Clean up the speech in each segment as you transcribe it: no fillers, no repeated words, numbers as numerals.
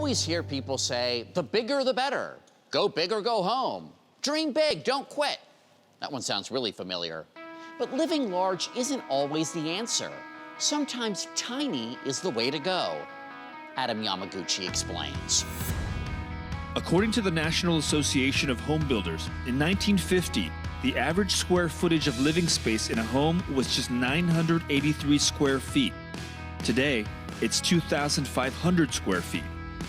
always hear people say, the bigger the better. Go big or go home. Dream big, don't quit. That one sounds really familiar. But living large isn't always the answer. Sometimes tiny is the way to go. Adam Yamaguchi explains. According to the National Association of Home Builders, in 1950, the average square footage of living space in a home was just 983 square feet. Today, it's 2,500 square feet.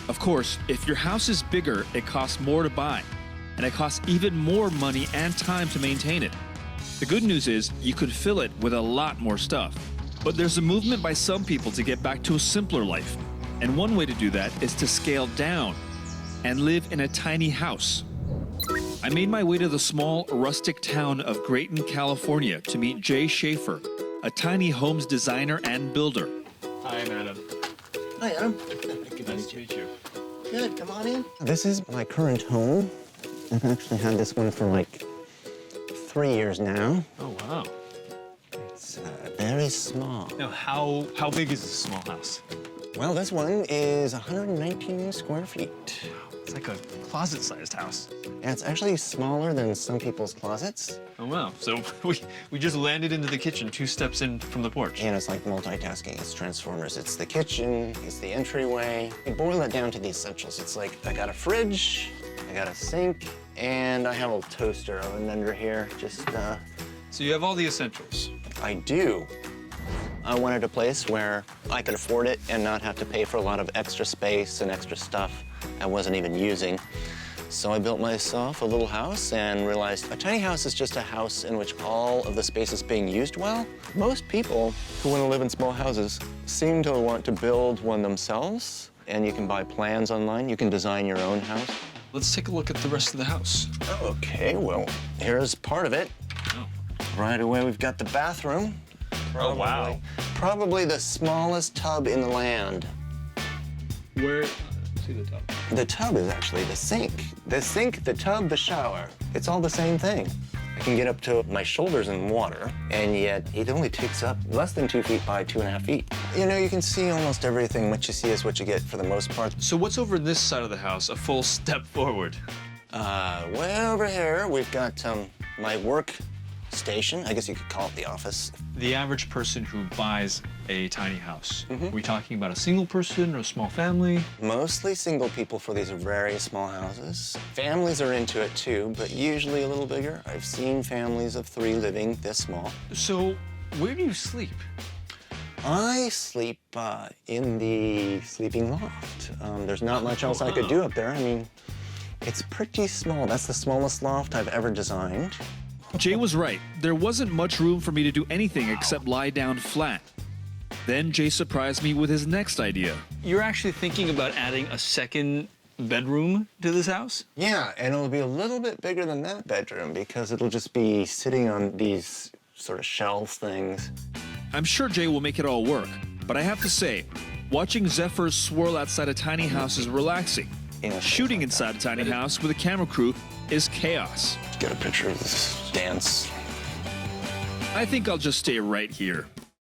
Of course, if your house is bigger, it costs more to buy, and it costs even more money and time to maintain it. The good news is you could fill it with a lot more stuff. But there's a movement by some people to get back to a simpler life, and one way to do that is to scale down and live in a tiny house. I made my way to the small, rustic town of Grayton, California to meet Jay Schaefer, a tiny homes designer and builder. Hi, I'm Adam. Hi, Adam. Nice to meet you. Good, come on in. This is my current home. I've actually had this one for like 3 years now. Oh, wow. It's very small. Now, how big is this small house? Well, this one is 119 square feet. It's like a closet-sized house. Yeah, it's actually smaller than some people's closets. Oh, wow. So we just landed into the kitchen 2 steps in from the porch. And it's like multitasking. It's Transformers. It's the kitchen. It's the entryway. You boil it down to the essentials. It's like I got a fridge, I got a sink, and I have a toaster oven under here. Just, So you have all the essentials. I do. I wanted a place where I could afford it and not have to pay for a lot of extra space and extra stuff I wasn't even using. So I built myself a little house and realized a tiny house is just a house in which all of the space is being used well. Most people who want to live in small houses seem to want to build one themselves, and you can buy plans online. You can design your own house. Let's take a look at the rest of the house. Okay, well, here's part of it. Oh. Right away, we've got the bathroom. Oh, wow. Probably the smallest tub in the land. Where? See the tub. The tub is actually the sink. The sink, the tub, the shower. It's all the same thing. I can get up to my shoulders in water, and yet it only takes up less than 2 feet by 2.5 feet. You know, you can see almost everything. What you see is what you get for the most part. So what's over this side of the house, a full step forward? Way over here, we've got my work station. I guess you could call it the office. The average person who buys a tiny house, are we talking about a single person or a small family? Mostly single people for these very small houses. Families are into it too, but usually a little bigger. I've seen families of 3 living this small. So where do you sleep? I sleep in the sleeping loft. There's not much else I could do up there. I mean, it's pretty small. That's the smallest loft I've ever designed. Jay was right. There wasn't much room for me to do anything except lie down flat. Then Jay surprised me with his next idea. You're actually thinking about adding a second bedroom to this house? Yeah, and it'll be a little bit bigger than that bedroom because it'll just be sitting on these sort of shelf things. I'm sure Jay will make it all work, but I have to say, watching Zephyrs swirl outside a tiny house is relaxing. Shooting inside a tiny house with a camera crew is chaos. Get a picture of this dance. I think I'll just stay right here.